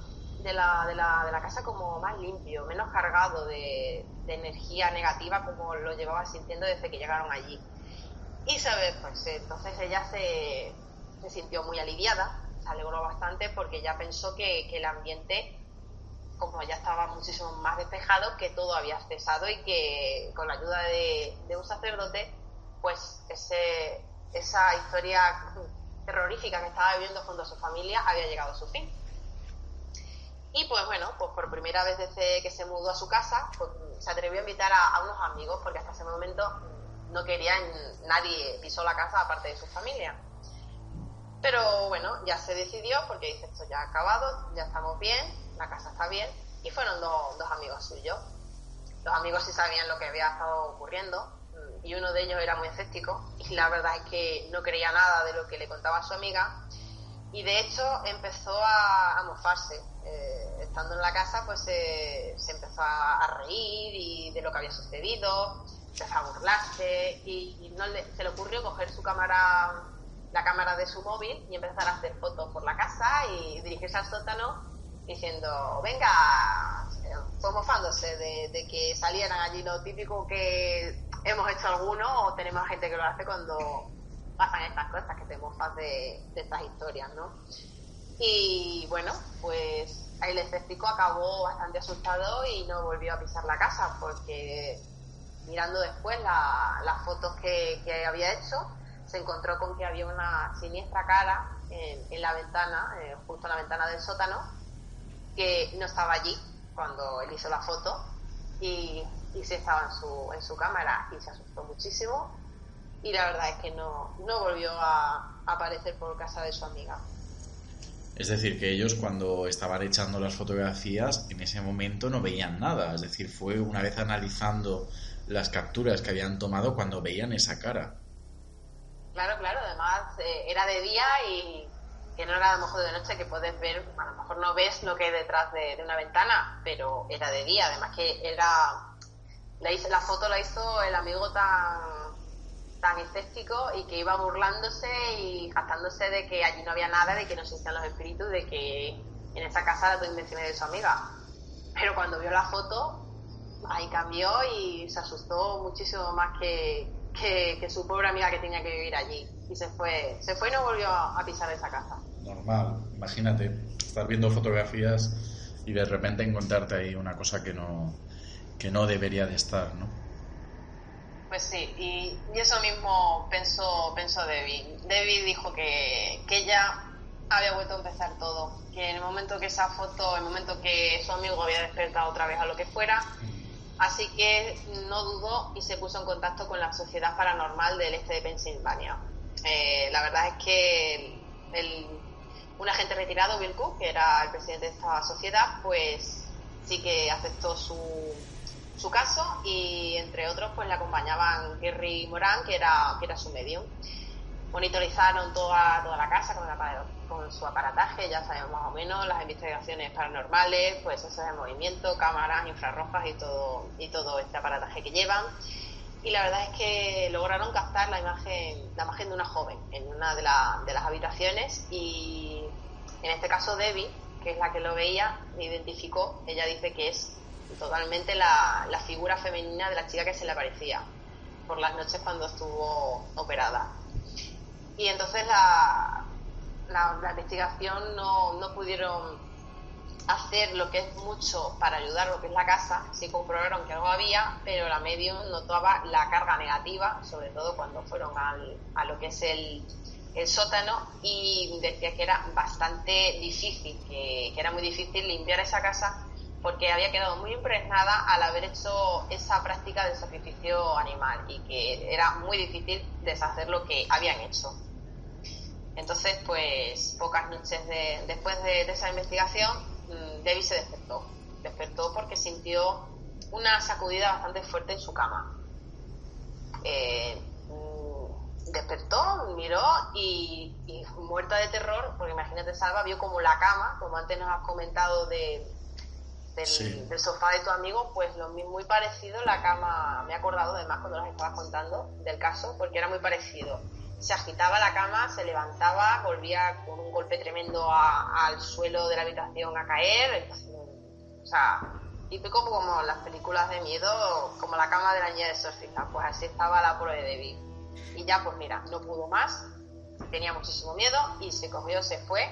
S2: casa como más limpio, menos cargado de energía negativa, como lo llevaba sintiendo desde que llegaron allí. Y sabes, pues entonces ella se sintió muy aliviada, se alegró bastante porque ya pensó que el ambiente, como ya estaba muchísimo más despejado, que todo había cesado y que con la ayuda de un sacerdote, pues esa historia terrorífica que estaba viviendo junto a su familia había llegado a su fin. Y pues bueno, pues por primera vez desde que se mudó a su casa, pues se atrevió a invitar a unos amigos, porque hasta ese momento no quería nadie pisó la casa aparte de su familia. Pero bueno, ya se decidió, porque dice, esto ya ha acabado, ya estamos bien, la casa está bien, y fueron dos amigos suyos. Los amigos sí sabían lo que había estado ocurriendo, y uno de ellos era muy escéptico, y la verdad es que no creía nada de lo que le contaba su amiga, y de hecho empezó a mofarse. Estando en la casa, pues se empezó a reír y de lo que había sucedido, empezó a burlarse, y se le ocurrió coger la cámara de su móvil y empezar a hacer fotos por la casa y dirigirse al sótano diciendo, venga, mofándose de que salieran allí, lo típico que hemos hecho algunos o tenemos gente que lo hace cuando pasan estas cosas, que te mofas de estas historias, ¿no? Y bueno, pues el escéptico acabó bastante asustado y no volvió a pisar la casa, porque mirando después las fotos que había hecho, se encontró con que había una siniestra cara en la ventana, justo en la ventana del sótano, que no estaba allí cuando él hizo la foto, y sí estaba en su cámara, y se asustó muchísimo, y la verdad es que no volvió a aparecer por casa de su amiga.
S1: Es decir, que ellos cuando estaban echando las fotografías, en ese momento no veían nada. Es decir, fue una vez analizando las capturas que habían tomado cuando veían esa cara.
S2: Claro, además era de día y que no era a lo mejor de noche, que puedes ver, a lo mejor no ves lo que hay detrás de una ventana, pero era de día, además que la foto la hizo el amigo tan escéptico y que iba burlándose y jactándose de que allí no había nada, de que no existían los espíritus, de que en esa casa era todo invenciones de su amiga. Pero cuando vio la foto, ahí cambió y se asustó muchísimo más que su pobre amiga que tenía que vivir allí, y se fue y no volvió a pisar esa casa.
S1: Normal, imagínate estar viendo fotografías y de repente encontrarte ahí una cosa que no debería de estar, ¿no?
S2: Pues sí, y eso mismo pensó Debbie. Debbie dijo que ella había vuelto a empezar todo, que en el momento que esa foto, en el momento que su amigo había despertado otra vez a lo que fuera, así que no dudó y se puso en contacto con la Sociedad Paranormal del Este de Pensilvania. La verdad es que un agente retirado, Bill Cook, que era el presidente de esta sociedad, pues sí que aceptó su caso, y entre otros pues le acompañaban Gary Moran, que era su medium. Monitorizaron toda la casa con su aparataje, ya sabemos más o menos las investigaciones paranormales, pues eso de movimiento, cámaras infrarrojas y todo este aparataje que llevan. y la verdad es que lograron captar la imagen de una joven en una de las habitaciones, y en este caso Debbie, que es la que lo veía, me identificó. Ella dice que es totalmente la figura femenina de la chica que se le aparecía por las noches cuando estuvo operada. Y entonces la investigación no pudieron hacer lo que es mucho para ayudar lo que es la casa. Sí comprobaron que algo había, pero la medium notaba la carga negativa, sobre todo cuando fueron a lo que es el sótano, y decía que era bastante difícil, que era muy difícil limpiar esa casa porque había quedado muy impregnada al haber hecho esa práctica del sacrificio animal, y que era muy difícil deshacer lo que habían hecho. Entonces, pues pocas noches después de esa investigación, Debbie se despertó porque sintió una sacudida bastante fuerte en su cama. Despertó, miró y muerta de terror, porque imagínate, Salva, vio como la cama, como antes nos has comentado del sofá de tu amigo, pues muy parecido la cama. Me he acordado además cuando las estabas contando del caso, porque era muy parecido. Se agitaba la cama, se levantaba, volvía con un golpe tremendo al suelo de la habitación a caer. O sea, típico como las películas de miedo, como la cama de la niña de exorcista. Pues así estaba la pobre Debbie. Y ya, pues mira, no pudo más, tenía muchísimo miedo y se fue,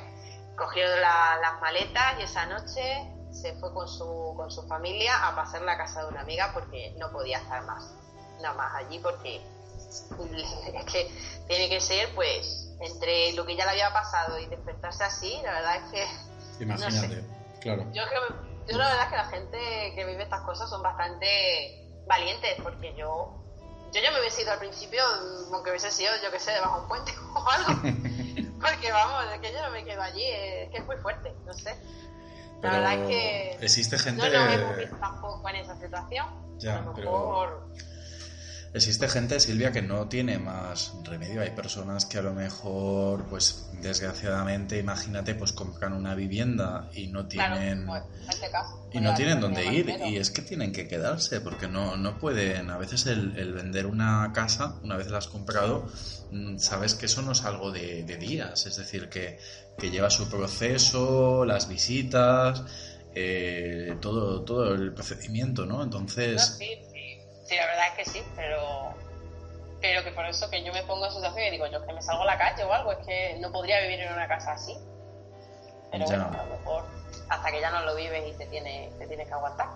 S2: cogió las maletas, y esa noche se fue con su familia a pasar la casa de una amiga, porque no podía estar nada más allí, porque es que tiene que ser, pues, entre lo que ya le había pasado y despertarse así, la verdad es que...
S1: Imagínate,
S2: no sé.
S1: Claro.
S2: Yo la verdad es que la gente que vive estas cosas son bastante valientes, porque yo ya me hubiese ido al principio, aunque hubiese sido, yo qué sé, debajo de un puente o algo. Porque vamos, es que yo no me quedo allí, es que es muy fuerte, no sé. La
S1: Pero
S2: verdad es que
S1: existe gente...
S2: no nos hemos visto tampoco en esa situación.
S1: Ya,
S2: a lo mejor...
S1: Existe gente, Silvia, que no tiene más remedio. Hay personas que a lo mejor, pues desgraciadamente, imagínate, pues compran una vivienda y no tienen,
S2: claro, pues, en este caso,
S1: y no tienen dónde ir, y es que tienen que quedarse, porque no pueden. A veces el vender una casa, una vez la has comprado, sabes que eso no es algo de días, es decir, que lleva su proceso, las visitas, todo el procedimiento, ¿no? Entonces...
S2: Sí, la verdad es que sí, pero que por eso que yo me pongo en situación y digo, yo que me salgo a la calle o algo, es que no podría vivir en una casa así. Pero
S1: ya.
S2: Bueno, a lo mejor hasta que ya no lo vives y te tienes que aguantar.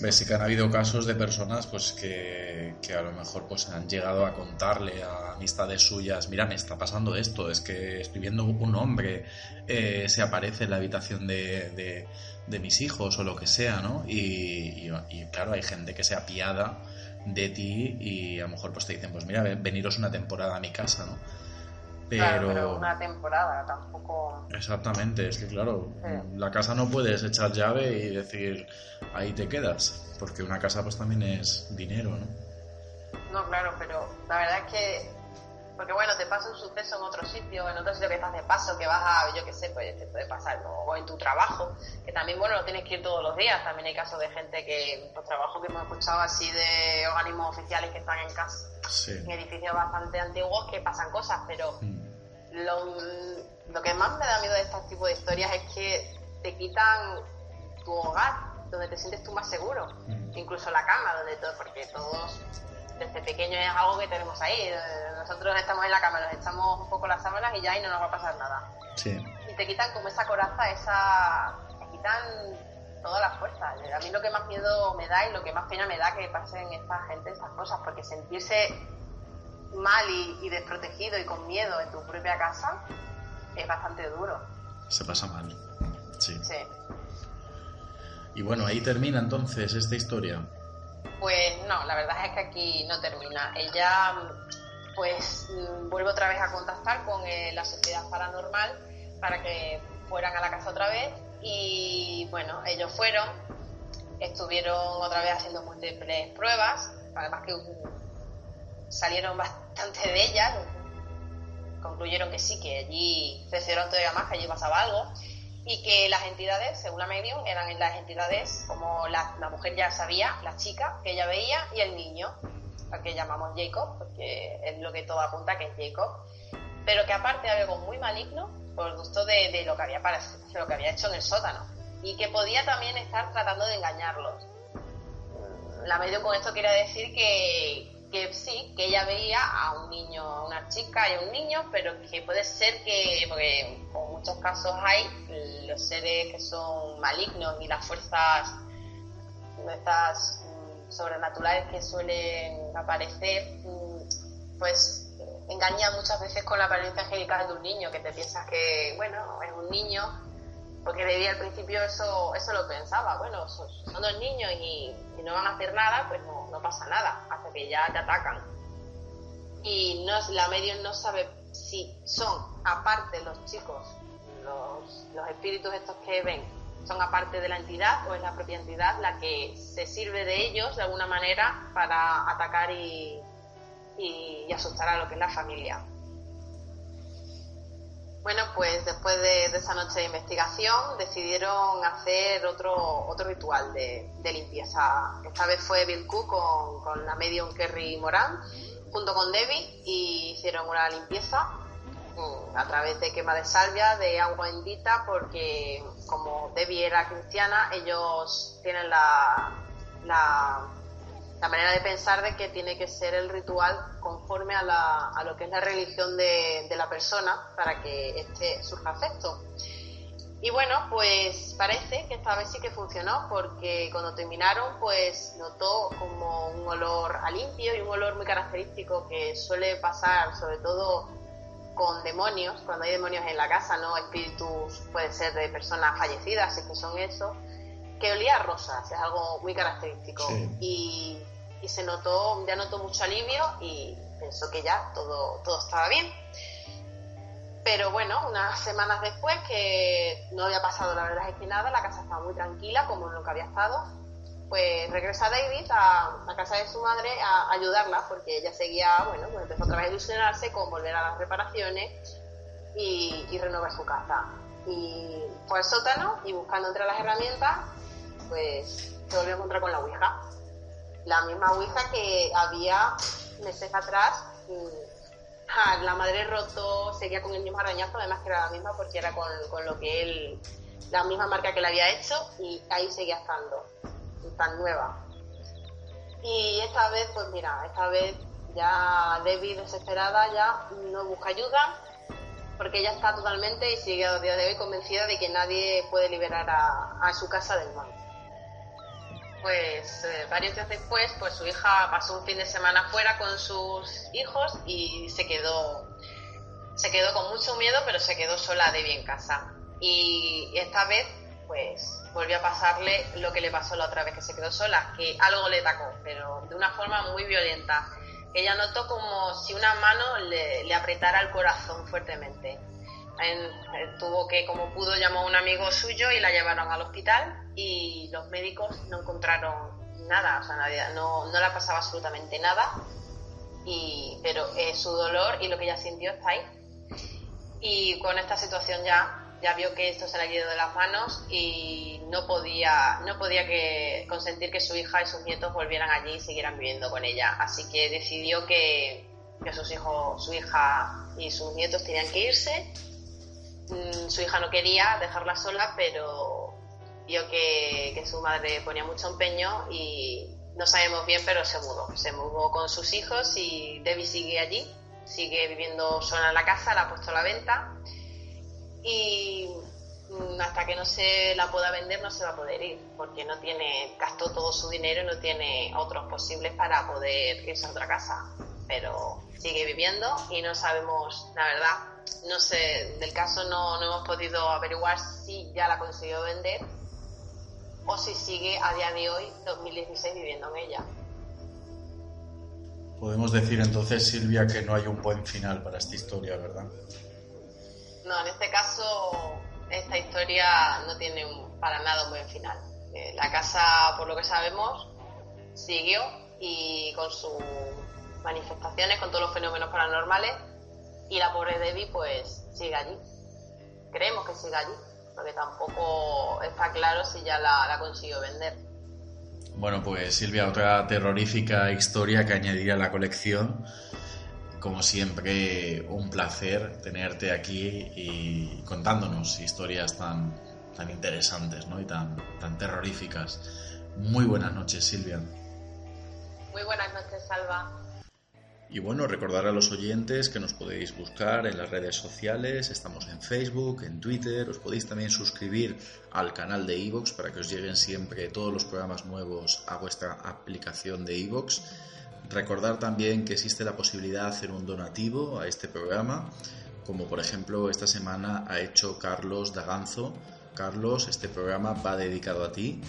S1: Ves, sí que han habido casos de personas pues que a lo mejor pues han llegado a contarle a amistades suyas, mira, me está pasando esto, es que estoy viendo un hombre se aparece en la habitación de mis hijos o lo que sea, ¿no? Y claro, hay gente que se apiada de ti y a lo mejor pues te dicen, pues mira, veniros una temporada a mi casa, ¿no?
S2: Pero una temporada tampoco...
S1: Exactamente, es que claro,
S2: sí.
S1: La casa no puedes echar llave y decir ahí te quedas, porque una casa pues también es dinero, ¿no?
S2: No, claro, pero la verdad es que... Porque bueno, te pasa un suceso en otro sitio que estás de paso, que vas a, yo qué sé, pues te puede pasar, ¿no? O en tu trabajo, que también, bueno, no tienes que ir todos los días. También hay casos de gente que, los trabajos que hemos escuchado así de organismos oficiales que están en casa,
S1: sí.
S2: En edificios bastante antiguos, que pasan cosas, pero lo que más me da miedo de este tipo de historias es que te quitan tu hogar, donde te sientes tú más seguro, incluso la cama, donde todo, porque todos... Desde pequeño es algo que tenemos ahí. Nosotros estamos en la cama, nos echamos un poco las sábanas y ya, y no nos va a pasar nada.
S1: Sí.
S2: Y te quitan como esa coraza, te quitan todas las fuerzas. A mí lo que más miedo me da y lo que más pena me da que pasen esta gente estas cosas, porque sentirse mal y desprotegido y con miedo en tu propia casa es bastante duro.
S1: Se pasa mal. Sí.
S2: Sí.
S1: Y bueno, ahí termina entonces esta historia.
S2: Pues no, la verdad es que aquí no termina. Ella pues vuelve otra vez a contactar con la sociedad paranormal para que fueran a la casa otra vez, y bueno, ellos fueron, estuvieron otra vez haciendo múltiples pruebas, además que salieron bastante de ellas, concluyeron que sí, que allí cercioraron todavía más, que allí pasaba algo. Y que las entidades, según la medium, eran las entidades como la mujer ya sabía, la chica que ella veía, y el niño. al que llamamos Jacob, porque es lo que todo apunta que es Jacob, pero que aparte era algo muy maligno, producto de lo que había hecho en el sótano, y que podía también estar tratando de engañarlos. La medium con esto quería decir que sí, que ella veía a un niño, a una chica y a un niño, pero que puede ser que, porque en muchos casos hay los seres que son malignos y las fuerzas estas sobrenaturales que suelen aparecer, pues engañan muchas veces con la apariencia angelical de un niño, que te piensas que, bueno, es un niño, porque Debbie al principio eso lo pensaba, bueno, son dos niños y no van a hacer nada, pues no pasa nada, hasta que ya te atacan. Y la medium no sabe si son, aparte los chicos, los espíritus estos que ven, son aparte de la entidad o es la propia entidad la que se sirve de ellos de alguna manera para atacar y asustar a lo que es la familia. Bueno, pues después de esa noche de investigación decidieron hacer otro ritual de limpieza. Esta vez fue Bill Cook con la medium Kerry Moran junto con Debbie, y hicieron una limpieza a través de quema de salvia, de agua bendita, porque como Debbie era cristiana, ellos tienen la manera de pensar de que tiene que ser el ritual conforme a lo que es la religión de la persona para que surja efecto. Y bueno, pues parece que esta vez sí que funcionó, porque cuando terminaron pues notó como un olor a limpio y un olor muy característico que suele pasar sobre todo con demonios, cuando hay demonios en la casa, no espíritus, puede ser de personas fallecidas, si es que son eso, que olía a rosas, es algo muy característico. Sí. Y se notó mucho alivio y pensó que ya todo estaba bien. Pero bueno, unas semanas después, que no había pasado la verdad es que nada, la casa estaba muy tranquila como nunca había estado, pues regresa David a casa de su madre a ayudarla, porque ella seguía, bueno, pues empezó otra vez a ilusionarse con volver a las reparaciones y renovar su casa. Y fue al sótano y buscando entre las herramientas, pues se volvió a encontrar con la Ouija. La misma Ouija que había meses atrás, la madre roto, seguía con el mismo arañazo, además que era la misma porque era con lo que él, la misma marca que le había hecho, y ahí seguía estando, tan nueva. Y esta vez, pues mira, ya Debbie, desesperada, ya no busca ayuda, porque ella está totalmente y sigue a día de hoy convencida de que nadie puede liberar a su casa del mal. Pues varios días después, pues su hija pasó un fin de semana fuera con sus hijos y se quedó con mucho miedo, pero se quedó sola Debbie en casa. Y esta vez, pues volvió a pasarle lo que le pasó la otra vez que se quedó sola, que algo le atacó, pero de una forma muy violenta. Ella notó como si una mano le apretara el corazón fuertemente. Tuvo que, como pudo, llamó a un amigo suyo y la llevaron al hospital, y los médicos no encontraron nada, o sea, no le pasaba absolutamente nada, pero su dolor y lo que ella sintió está ahí. Y con esta situación ya vio que esto se le ha ido de las manos y no podía consentir que su hija y sus nietos volvieran allí y siguieran viviendo con ella. Así que decidió que sus hijos, su hija y sus nietos tenían que irse. Su hija no quería dejarla sola, pero vio que su madre ponía mucho empeño y no sabemos bien, pero se mudó con sus hijos, y Debbie sigue allí, sigue viviendo sola en la casa, la ha puesto a la venta, y hasta que no se la pueda vender no se va a poder ir, porque gastó todo su dinero y no tiene otros posibles para poder irse a otra casa, pero sigue viviendo y no sabemos, la verdad, no sé, del caso no hemos podido averiguar si ya la consiguió vender o si sigue a día de hoy, 2016, viviendo en ella.
S1: Podemos decir entonces, Silvia, que no hay un buen final para esta historia, ¿verdad?
S2: No, en este caso, esta historia no tiene para nada un buen final. La casa, por lo que sabemos, siguió, y con sus manifestaciones, con todos los fenómenos paranormales, y la pobre Debbie pues sigue allí. Creemos que sigue allí, porque tampoco está claro si ya la consiguió vender.
S1: Bueno, pues Silvia, otra terrorífica historia que añadir a la colección. Como siempre, un placer tenerte aquí y contándonos historias tan interesantes, ¿no? Y tan terroríficas. Muy buenas noches, Silvia.
S2: Muy buenas noches, Salva.
S1: Y bueno, recordar a los oyentes que nos podéis buscar en las redes sociales, estamos en Facebook, en Twitter, os podéis también suscribir al canal de iVoox para que os lleguen siempre todos los programas nuevos a vuestra aplicación de iVoox. Recordar también que existe la posibilidad de hacer un donativo a este programa, como por ejemplo esta semana ha hecho Carlos Daganzo. Carlos, este programa va dedicado a ti.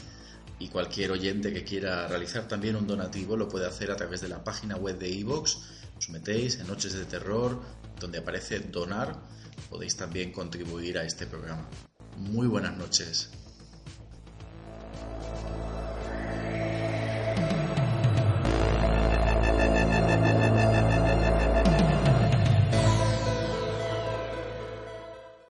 S1: Y cualquier oyente que quiera realizar también un donativo lo puede hacer a través de la página web de iVoox. Os metéis en Noches de Terror, donde aparece donar, podéis también contribuir a este programa. Muy buenas noches.